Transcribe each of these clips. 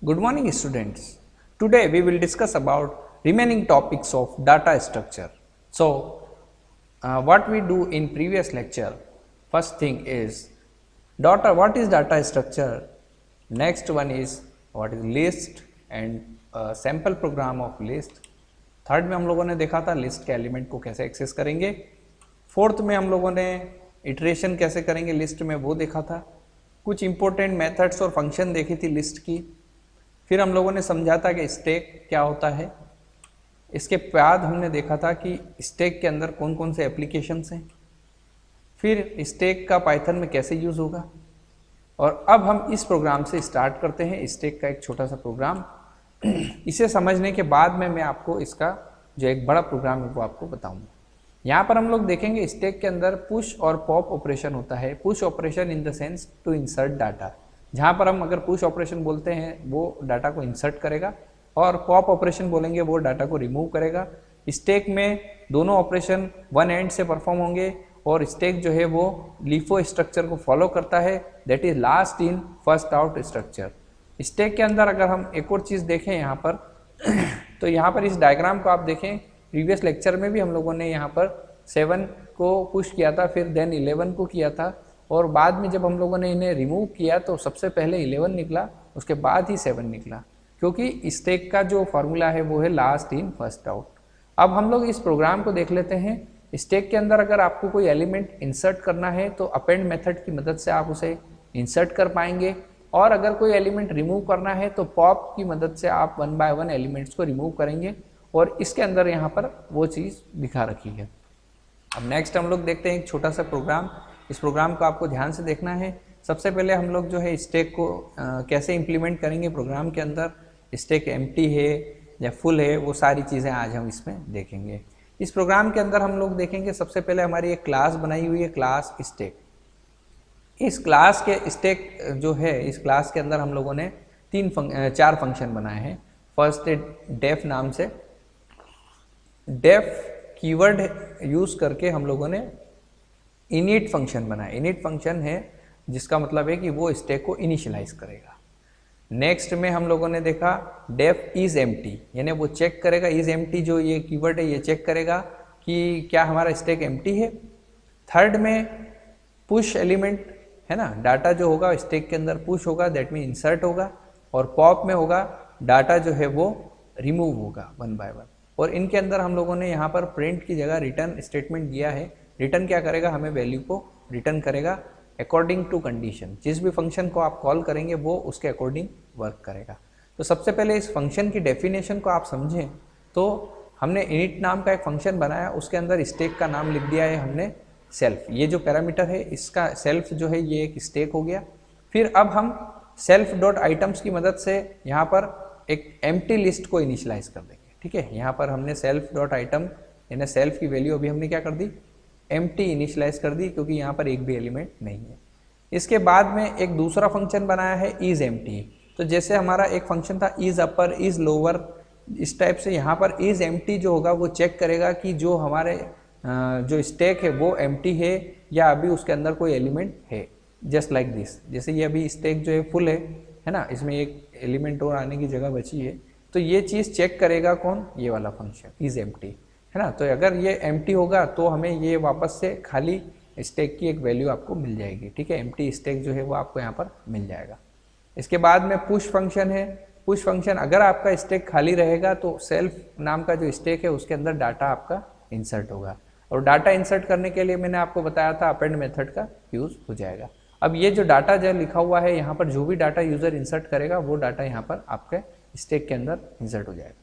Good morning students. Today we will discuss about remaining topics of data structure. So what we do in previous lecture, first thing is what is data structure, next one is what is list and sample program of list, third में हम लोगों ने देखा था list के element को कैसे access करेंगे, फोर्थ में हम लोगों ने इटरेशन कैसे करेंगे लिस्ट में वो देखा था, कुछ इंपॉर्टेंट मेथड्स और फंक्शन देखी थी लिस्ट की, फिर हम लोगों ने समझा था कि स्टैक क्या होता है, इसके बाद हमने देखा था कि स्टैक के अंदर कौन कौन से एप्लीकेशंस हैं, फिर स्टैक का पाइथन में कैसे यूज़ होगा, और अब हम इस प्रोग्राम से स्टार्ट करते हैं स्टैक का एक छोटा सा प्रोग्राम। इसे समझने के बाद में मैं आपको इसका जो एक बड़ा प्रोग्राम है वो आपको बताऊंगा। यहाँ पर हम लोग देखेंगे स्टैक के अंदर पुश और पॉप ऑपरेशन होता है। Push operation in the sense to insert data, जहाँ पर हम अगर पुश ऑपरेशन बोलते हैं वो डाटा को इंसर्ट करेगा और पॉप ऑपरेशन बोलेंगे वो डाटा को रिमूव करेगा। स्टैक में दोनों ऑपरेशन वन एंड से परफॉर्म होंगे और स्टैक जो है वो लीफो स्ट्रक्चर को फॉलो करता है, that is last in first out structure. Stack के अंदर अगर हम एक और चीज़ देखें यहाँ पर तो यहाँ पर इस डायग्राम को आप देखें, प्रीवियस लेक्चर में भी हम लोगों ने यहाँ पर 7 को पुश किया था, फिर देन 11 को किया था और बाद में जब हम लोगों ने इन्हें रिमूव किया तो सबसे पहले 11 निकला, उसके बाद ही 7 निकला, क्योंकि स्टैक का जो फार्मूला है वो है लास्ट इन फर्स्ट आउट। अब हम लोग इस प्रोग्राम को देख लेते हैं। स्टैक के अंदर अगर आपको कोई एलिमेंट इंसर्ट करना है तो अपेंड मेथड की मदद से आप उसे इंसर्ट कर पाएंगे, और अगर कोई एलिमेंट रिमूव करना है तो पॉप की मदद से आप वन बाय वन एलिमेंट्स को रिमूव करेंगे, और इसके अंदर यहाँ पर वो चीज़ दिखा रखी है। अब नेक्स्ट हम लोग देखते हैं एक छोटा सा प्रोग्राम। इस प्रोग्राम को आपको ध्यान से देखना है। सबसे पहले हम लोग जो है स्टैक को कैसे इम्प्लीमेंट करेंगे प्रोग्राम के अंदर, स्टैक एम्प्टी है या फुल है, वो सारी चीज़ें आज हम इसमें देखेंगे। इस प्रोग्राम के अंदर हम लोग देखेंगे सबसे पहले हमारी एक क्लास बनाई हुई है, क्लास स्टैक। इस क्लास के स्टैक जो है, इस क्लास के अंदर हम लोगों ने 4 फंक्शन बनाए हैं। फर्स्ट है डेफ नाम से, डेफ कीवर्ड यूज करके हम लोगों ने इनिट फंक्शन बनाया। इनिट फंक्शन है जिसका मतलब है कि वो स्टैक को इनिशियलाइज करेगा। नेक्स्ट में हम लोगों ने देखा डेफ इज एम्प्टी, यानी वो चेक करेगा, इज एम्प्टी जो ये कीवर्ड है ये चेक करेगा कि क्या हमारा स्टैक एम्प्टी है। थर्ड में पुश एलिमेंट है ना, डाटा जो होगा स्टैक के अंदर पुश होगा, दैट मीन इंसर्ट होगा, और पॉप में होगा डाटा जो है वो रिमूव होगा वन बाय वन। और इनके अंदर हम लोगों ने यहाँ पर प्रिंट की जगह रिटर्न स्टेटमेंट दिया है। रिटर्न क्या करेगा, हमें वैल्यू को रिटर्न करेगा अकॉर्डिंग टू कंडीशन। जिस भी फंक्शन को आप कॉल करेंगे वो उसके अकॉर्डिंग वर्क करेगा। तो सबसे पहले इस फंक्शन की डेफिनेशन को आप समझें तो हमने इनिट नाम का एक फंक्शन बनाया, उसके अंदर स्टैक का नाम लिख दिया है हमने सेल्फ। ये जो पैरामीटर है इसका सेल्फ जो है ये एक स्टैक हो गया। फिर अब हम सेल्फ डॉट आइटम्स की मदद से यहाँ पर एक एम्प्टी लिस्ट को इनिशियलाइज कर देंगे। ठीक है, यहाँ पर हमने सेल्फ डॉट आइटम यानी सेल्फ की वैल्यू अभी हमने क्या कर दी, एम्प्टी इनिशियलाइज कर दी, क्योंकि यहाँ पर एक भी एलिमेंट नहीं है। इसके बाद में एक दूसरा फंक्शन बनाया है इज एम्प्टी। तो जैसे हमारा एक फंक्शन था इज अपर इज लोअर, इस टाइप से यहाँ पर इज एम्प्टी जो होगा वो चेक करेगा कि जो हमारे जो स्टैक है वो एम्प्टी है या अभी उसके अंदर कोई एलिमेंट है, जस्ट लाइक दिस। जैसे ये अभी स्टैक जो है फुल है ना, इसमें एक एलिमेंट और आने की जगह बची है, तो ये चीज़ चेक करेगा कौन, ये वाला फंक्शन इज एम्प्टी है ना। तो अगर ये एम्प्टी होगा तो हमें ये वापस से खाली स्टैक की एक वैल्यू आपको मिल जाएगी। ठीक है, एम्प्टी स्टैक जो है वो आपको यहाँ पर मिल जाएगा। इसके बाद में पुश फंक्शन है। पुश फंक्शन अगर आपका स्टैक खाली रहेगा तो सेल्फ नाम का जो स्टैक है उसके अंदर डाटा आपका इंसर्ट होगा, और डाटा इंसर्ट करने के लिए मैंने आपको बताया था अपेंड मेथड का यूज हो जाएगा। अब ये जो डाटा जो लिखा हुआ है यहाँ पर, जो भी डाटा यूजर इंसर्ट करेगा वो डाटा यहाँ पर आपके स्टैक के अंदर इंसर्ट हो जाएगा।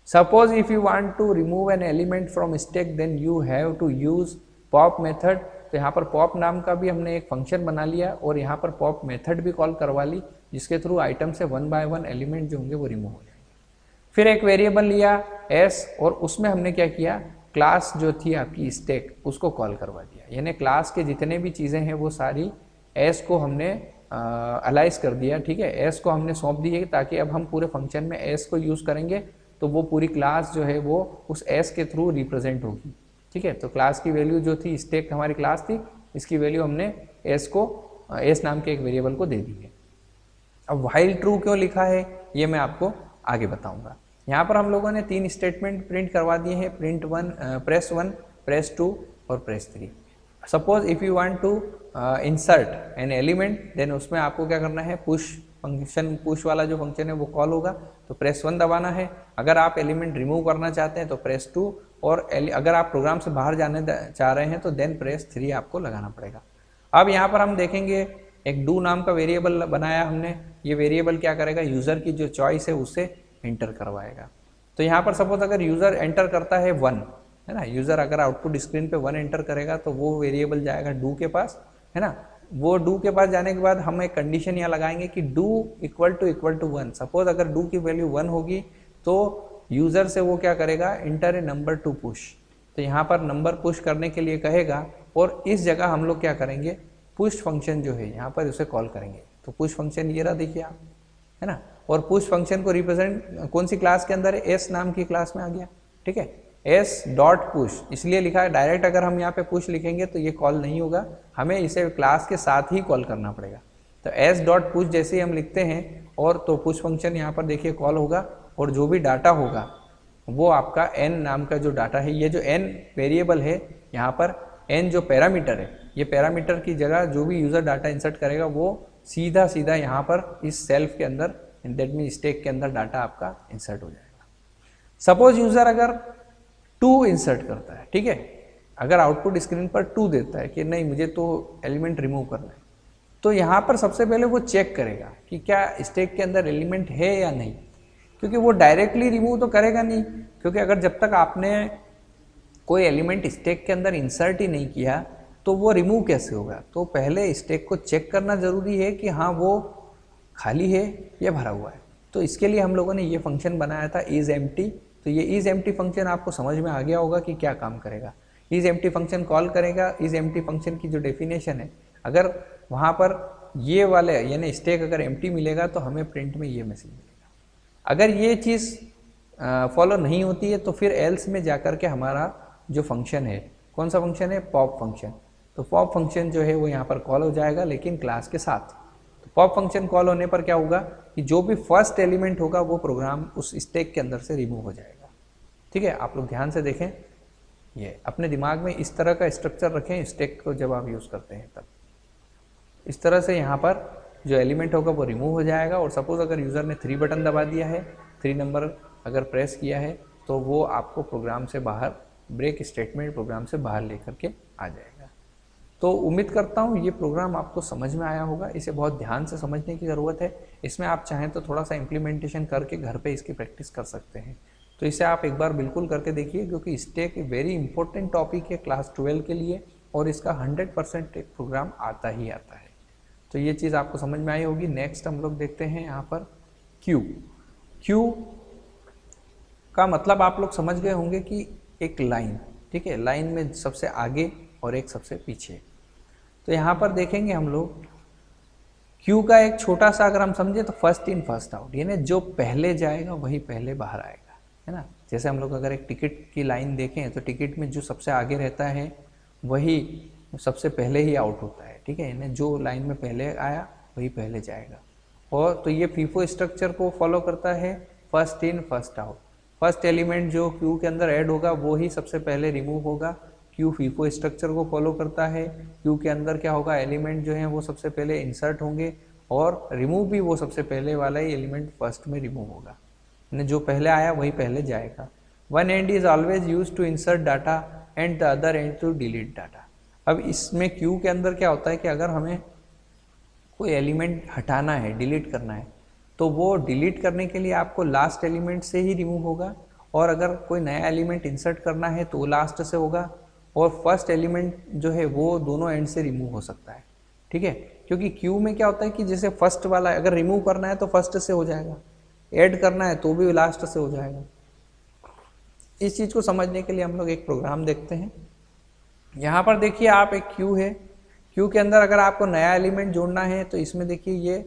Suppose if you want to remove an element from stack then you have to use pop method. तो यहाँ पर पॉप नाम का भी हमने एक फंक्शन बना लिया और यहाँ पर पॉप मेथड भी कॉल करवा ली, जिसके थ्रू आइटम से वन बाय वन एलिमेंट जो होंगे वो रिमूव हो जाएंगे। फिर एक वेरिएबल लिया एस, और उसमें हमने क्या किया, क्लास जो थी आपकी स्टैक उसको कॉल करवा दिया, यानी क्लास के जितने भी चीज़ें हैं वो सारी एस को हमने अलाइज कर दिया। ठीक है, एस को हमने सौंप दी है ताकि अब हम पूरे फंक्शन में एस को यूज़ करेंगे तो वो पूरी क्लास जो है वो उस एस के थ्रू रिप्रेजेंट होगी। ठीक है, तो क्लास की वैल्यू जो थी, स्टैक हमारी क्लास थी, इसकी वैल्यू हमने एस नाम के एक वेरिएबल को दे दी है। अब व्हाइल ट्रू क्यों लिखा है ये मैं आपको आगे बताऊंगा। यहाँ पर हम लोगों ने 3 स्टेटमेंट प्रिंट करवा दिए हैं, प्रिंट प्रेस 1, प्रेस 2 और press 3। Suppose if you want to insert an element, then उसमें आपको क्या करना है, पुश फंक्शन, पुश वाला जो फंक्शन है वो कॉल होगा, तो प्रेस 1 दबाना है। अगर आप एलिमेंट रिमूव करना चाहते हैं तो प्रेस 2, और अगर आप प्रोग्राम से बाहर जाने चाह रहे हैं तो देन प्रेस 3 आपको लगाना पड़ेगा। अब यहाँ पर हम देखेंगे एक डू नाम का वेरिएबल बनाया हमने, ये वेरिएबल क्या करेगा, यूज़र की जो चॉइस है उससे एंटर करवाएगा। तो यहाँ पर सपोज अगर यूज़र एंटर करता है 1, है ना, यूज़र अगर आउटपुट स्क्रीन पे 1 एंटर करेगा तो वो वेरिएबल जाएगा डू के पास, है ना। वो डू के पास जाने के बाद हम एक कंडीशन यहाँ लगाएंगे कि डू इक्वल टू 1। सपोज अगर डू की वैल्यू 1 होगी तो यूज़र से वो क्या करेगा, इंटर ए नंबर टू पुश। तो यहाँ पर नंबर पुश करने के लिए कहेगा, और इस जगह हम लोग क्या करेंगे, पुश फंक्शन जो है यहाँ पर उसे कॉल करेंगे। तो पुश फंक्शन ये रहा, देखिए आप, है ना। और पुश फंक्शन को रिप्रेजेंट कौन सी क्लास के अंदर है, एस नाम की क्लास में आ गया, ठीक है। एस डॉट पुश इसलिए लिखा है, डायरेक्ट अगर हम यहाँ पे पुश लिखेंगे तो ये कॉल नहीं होगा, हमें इसे क्लास के साथ ही कॉल करना पड़ेगा। तो एस डॉट पुश जैसे ही हम लिखते हैं और तो पुश फंक्शन यहाँ पर देखिए कॉल होगा, और जो भी डाटा होगा वो आपका एन नाम का जो डाटा है, ये जो एन वेरिएबल है यहाँ पर, एन जो पैरामीटर है, ये पैरामीटर की जगह जो भी यूज़र डाटा इंसर्ट करेगा वो सीधा सीधा यहाँ पर इस सेल्फ के अंदर, दैट मीन स्टैक के अंदर डाटा आपका इंसर्ट हो जाएगा। सपोज यूज़र अगर 2 इंसर्ट करता है, ठीक है, अगर आउटपुट स्क्रीन पर 2 देता है कि नहीं मुझे तो एलिमेंट रिमूव करना है, तो यहाँ पर सबसे पहले वो चेक करेगा कि क्या स्टैक के अंदर एलिमेंट है या नहीं, क्योंकि वो डायरेक्टली रिमूव तो करेगा नहीं, क्योंकि अगर जब तक आपने कोई एलिमेंट स्टैक के अंदर इंसर्ट ही नहीं किया तो वो रिमूव कैसे होगा। तो पहले स्टैक को चेक करना ज़रूरी है कि हाँ वो खाली है या भरा हुआ है। तो इसके लिए हम लोगों ने ये फंक्शन बनाया था इज़ एम्प्टी। तो ये इज़ एम्प्टी फंक्शन आपको समझ में आ गया होगा कि क्या काम करेगा। इज़ एम्प्टी फंक्शन कॉल करेगा। इज़ एम्प्टी फंक्शन की जो डेफिनेशन है, अगर वहाँ पर ये वाले यानी स्टैक अगर एम्प्टी मिलेगा तो हमें प्रिंट में ये मैसेज मिलेगा। अगर ये चीज़ फॉलो नहीं होती है तो फिर एल्स में जाकर के हमारा जो फंक्शन है, कौन सा फंक्शन है, पॉप फंक्शन। तो पॉप फंक्शन जो है वो यहाँ पर कॉल हो जाएगा, लेकिन क्लास के साथ। तो पॉप फंक्शन कॉल होने पर क्या होगा कि जो भी फर्स्ट एलिमेंट होगा वो प्रोग्राम उस स्टैक के अंदर से रिमूव हो जाएगा। ठीक है, आप लोग ध्यान से देखें, ये अपने दिमाग में इस तरह का स्ट्रक्चर रखें स्टैक को जब आप यूज़ करते हैं तब। इस तरह से यहाँ पर जो एलिमेंट होगा वो रिमूव हो जाएगा। और सपोज अगर यूज़र ने 3 बटन दबा दिया है, 3 नंबर अगर प्रेस किया है, तो वो आपको प्रोग्राम से बाहर, ब्रेक स्टेटमेंट प्रोग्राम से बाहर लेकर के आ जाएगा। तो उम्मीद करता हूँ ये प्रोग्राम आपको समझ में आया होगा। इसे बहुत ध्यान से समझने की ज़रूरत है। इसमें आप चाहें तो थोड़ा सा इम्प्लीमेंटेशन करके घर पे इसकी प्रैक्टिस कर सकते हैं। तो इसे आप एक बार बिल्कुल करके देखिए, क्योंकि स्टैक वेरी इंपॉर्टेंट टॉपिक है क्लास 12 के लिए, और इसका 100% एक प्रोग्राम आता ही आता है। तो ये चीज़ आपको समझ में आई होगी। नेक्स्ट हम लोग देखते हैं यहाँ पर क्यू। क्यू का मतलब आप लोग समझ गए होंगे कि एक लाइन, ठीक है, लाइन में सबसे आगे और एक सबसे पीछे। तो यहाँ पर देखेंगे हम लोग क्यू का एक छोटा सा अगर हम समझे तो फर्स्ट इन फर्स्ट आउट, यानी जो पहले जाएगा वही पहले बाहर आएगा, है ना। जैसे हम लोग अगर एक टिकट की लाइन देखें तो टिकट में जो सबसे आगे रहता है वही सबसे पहले ही आउट होता है, ठीक है, यानी जो लाइन में पहले आया वही पहले जाएगा। और तो ये फीफो स्ट्रक्चर को फॉलो करता है, first in first out. First element जो क्यू के अंदर ऐड होगा वो ही सबसे पहले रिमूव होगा। क्यू फीफो स्ट्रक्चर को फॉलो करता है। क्यू के अंदर क्या होगा, एलिमेंट जो है वो सबसे पहले इंसर्ट होंगे, और रिमूव भी वो सबसे पहले वाला ही एलिमेंट फर्स्ट में रिमूव होगा, यानी जो पहले आया वही पहले जाएगा। One end is always use to insert data and the other end to delete data. अब इसमें क्यू के अंदर क्या होता है कि अगर हमें कोई एलिमेंट हटाना है, डिलीट करना है, तो वो डिलीट करने के लिए आपको लास्ट एलिमेंट से ही रिमूव होगा, और अगर कोई नया एलिमेंट इंसर्ट करना है तो वो लास्ट से होगा, और फर्स्ट एलिमेंट जो है वो दोनों एंड से रिमूव हो सकता है, ठीक है। क्योंकि क्यू में क्या होता है कि जैसे फर्स्ट वाला अगर रिमूव करना है तो फर्स्ट से हो जाएगा, ऐड करना है तो भी लास्ट से हो जाएगा। इस चीज़ को समझने के लिए हम लोग एक प्रोग्राम देखते हैं। यहाँ पर देखिए आप, एक क्यू है, क्यू के अंदर अगर आपको नया एलिमेंट जोड़ना है तो इसमें देखिए ये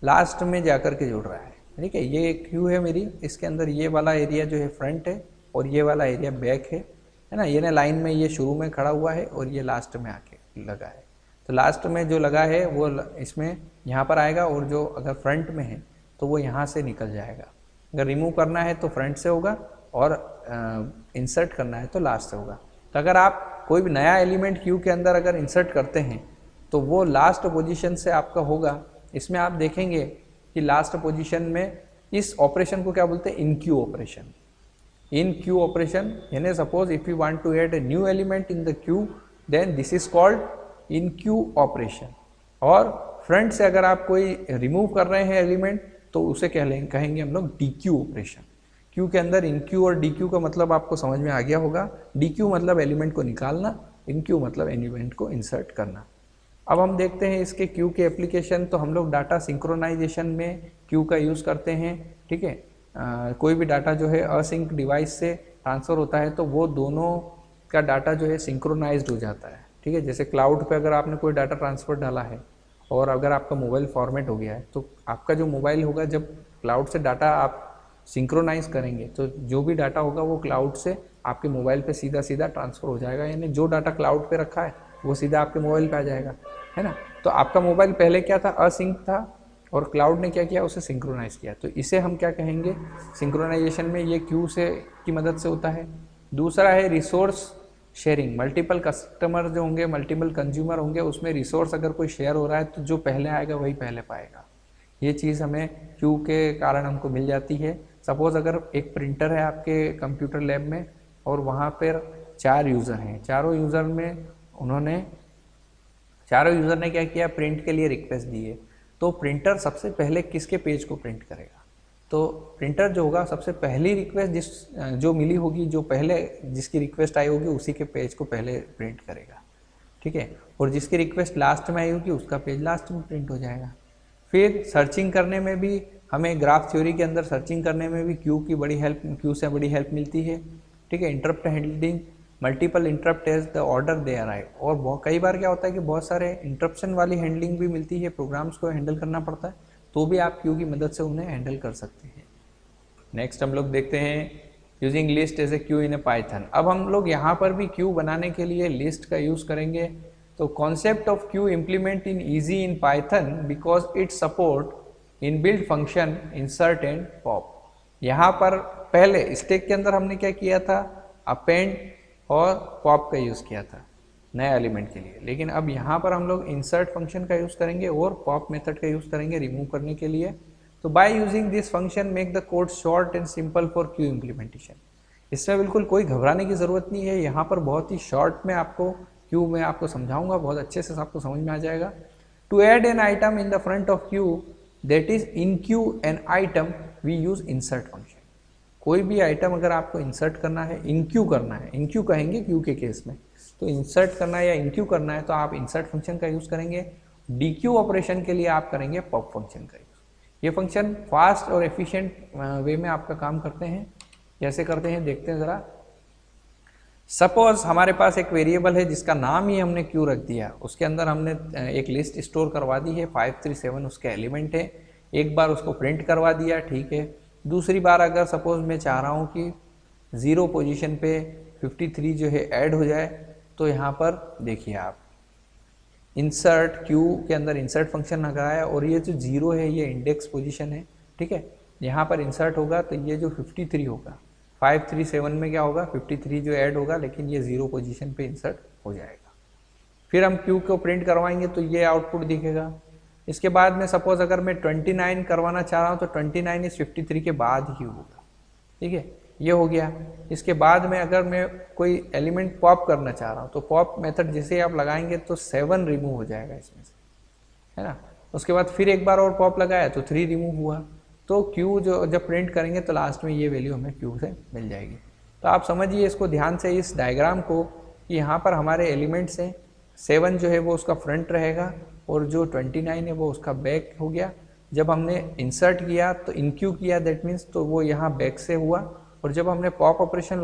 लास्ट में जाकर के जोड़ रहा है, ठीक है। ये क्यू है मेरी, इसके अंदर ये वाला एरिया जो है फ्रंट है और ये वाला एरिया बैक है ना। ये ना लाइन में ये शुरू में खड़ा हुआ है और ये लास्ट में आके लगा है। तो लास्ट में जो लगा है वो इसमें यहाँ पर आएगा, और जो अगर फ्रंट में है तो वो यहाँ से निकल जाएगा। अगर रिमूव करना है तो फ्रंट से होगा, और इंसर्ट करना है तो लास्ट से होगा। तो अगर आप कोई भी नया एलिमेंट क्यू के अंदर अगर इंसर्ट करते हैं तो वो लास्ट पोजीशन से आपका होगा। इसमें आप देखेंगे कि लास्ट पोजीशन में इस ऑपरेशन को क्या बोलते हैं, enqueue operation. Enqueue operation यानी suppose if you want to add a new element in the queue, then this is called enqueue operation. और फ्रंट से अगर आप कोई रिमूव कर रहे हैं एलिमेंट तो उसे कहेंगे हम लोग डी क्यू ऑपरेशन। क्यू के अंदर इन क्यू और डी क्यू का मतलब आपको समझ में आ गया होगा। डी क्यू मतलब एलिमेंट को निकालना, इन क्यू मतलब एलिमेंट को इंसर्ट करना। अब हम देखते हैं इसके क्यू के एप्लीकेशन। तो हम लोग डाटा सिंक्रोनाइजेशन में क्यू का यूज़ करते हैं, ठीक है। कोई भी डाटा जो है असिंक डिवाइस से ट्रांसफ़र होता है तो वो दोनों का डाटा जो है सिंक्रोनाइज्ड हो जाता है, ठीक है। जैसे क्लाउड पे अगर आपने कोई डाटा ट्रांसफ़र डाला है और अगर आपका मोबाइल फॉर्मेट हो गया है तो आपका जो मोबाइल होगा, जब क्लाउड से डाटा आप सिंक्रोनाइज करेंगे तो जो भी डाटा होगा वो क्लाउड से आपके मोबाइल पे सीधा सीधा ट्रांसफ़र हो जाएगा। यानी जो डाटा क्लाउड पे रखा है वो सीधा आपके मोबाइल पे आ जाएगा, है ना। तो आपका मोबाइल पहले क्या था, असिंक था, और क्लाउड ने क्या किया, उसे सिंक्रोनाइज किया। तो इसे हम क्या कहेंगे, सिंक्रोनाइजेशन में ये क्यू से की मदद से होता है। दूसरा है रिसोर्स शेयरिंग। मल्टीपल कस्टमर जो होंगे, मल्टीपल कंज्यूमर होंगे, उसमें रिसोर्स अगर कोई शेयर हो रहा है तो जो पहले आएगा वही पहले पाएगा। ये चीज़ हमें क्यू के कारण हमको मिल जाती है। सपोज़ अगर एक प्रिंटर है आपके कंप्यूटर लैब में और वहाँ पर 4 यूज़र हैं, चारों यूज़र ने क्या किया, प्रिंट के लिए रिक्वेस्ट दी है। तो प्रिंटर सबसे पहले किसके पेज को प्रिंट करेगा, तो प्रिंटर जो होगा सबसे पहली रिक्वेस्ट जो मिली होगी, जो पहले जिसकी रिक्वेस्ट आई होगी उसी के पेज को पहले प्रिंट करेगा, ठीक है। और जिसकी रिक्वेस्ट लास्ट में आई होगी उसका पेज लास्ट में प्रिंट हो जाएगा। फिर सर्चिंग करने में भी हमें ग्राफ थ्योरी के अंदर सर्चिंग करने में भी क्यू से बड़ी हेल्प मिलती है, ठीक है। Interrupt handling, multiple interrupt as the order they arrive. और कई बार क्या होता है कि बहुत सारे इंटरप्शन वाली हैंडलिंग भी मिलती है, प्रोग्राम्स को हैंडल करना पड़ता है, तो भी आप क्यू की मदद से उन्हें हैंडल कर सकते हैं। नेक्स्ट हम लोग देखते हैं using list as a queue in a Python. अब हम लोग यहाँ पर भी क्यू बनाने के लिए लिस्ट का यूज़ करेंगे। तो concept of Q implement in easy in Python because it support in build function insert and pop. यहाँ पर पहले स्टैक के अंदर हमने क्या किया था, अपेंड और पॉप का यूज़ किया था नए एलिमेंट के लिए, लेकिन अब यहाँ पर हम लोग इंसर्ट फंक्शन का यूज़ करेंगे और पॉप मेथड का यूज़ करेंगे रिमूव करने के लिए। तो by using this function make the code short and simple for Q implementation. इसमें बिल्कुल कोई घबराने की ज़रूरत नहीं है। यहाँ पर बहुत ही शॉर्ट में आपको क्यू में आपको समझाऊंगा, बहुत अच्छे से आपको समझ में आ जाएगा। To add an item in the front of queue that is enqueue an item we use insert function. कोई भी आइटम अगर आपको इंसर्ट करना है, इनक्यू करना है, इनक्यू कहेंगे क्यू के केस में, तो इंसर्ट करना है या इनक्यू करना है तो आप इंसर्ट फंक्शन का यूज़ करेंगे। डीक्यू ऑपरेशन के लिए आप करेंगे पॉप फंक्शन का यूज़। ये फंक्शन फास्ट और एफिशिएंट वे में आपका काम करते हैं। कैसे करते हैं देखते हैं ज़रा। सपोज हमारे पास एक वेरिएबल है जिसका नाम ही हमने क्यू रख दिया, उसके अंदर हमने एक लिस्ट स्टोर करवा दी है, 537 उसके एलिमेंट है। एक बार उसको प्रिंट करवा दिया, ठीक है। दूसरी बार अगर सपोज मैं चाह रहा हूँ कि 0 पोजीशन पे 53 जो है ऐड हो जाए, तो यहाँ पर देखिए आप इंसर्ट क्यू के अंदर इंसर्ट फंक्शन लगाया और ये जो 0 है ये इंडेक्स पोजीशन है, ठीक है। यहाँ पर इंसर्ट होगा तो ये जो 53 होगा, 537 में क्या होगा, 53 जो ऐड होगा, लेकिन ये 0 पोजीशन पे इंसर्ट हो जाएगा। फिर हम क्यू को प्रिंट करवाएंगे तो ये आउटपुट दिखेगा। इसके बाद में सपोज अगर मैं 29 करवाना चाह रहा हूँ तो 29 इस 53 के बाद ही होगा, ठीक है। ये हो गया। इसके बाद में अगर मैं कोई एलिमेंट पॉप करना चाह रहा हूँ तो पॉप मेथड जैसे आप लगाएंगे तो 7 रिमूव हो जाएगा इसमें से, है ना। उसके बाद फिर एक बार और पॉप लगाया तो 3 रिमूव हुआ। तो क्यू जो जब प्रिंट करेंगे तो लास्ट में ये वैल्यू हमें क्यू से मिल जाएगी। तो आप समझिए इसको ध्यान से, इस डायग्राम को, कि यहाँ पर हमारे एलिमेंट्स हैं, 7 जो है वो उसका फ्रंट रहेगा और जो 29 है वो उसका बैक हो गया। जब हमने इंसर्ट किया तो इनक्यू किया, दैट मीन्स तो वो यहाँ बैक से हुआ, और जब हमने पॉप ऑपरेशन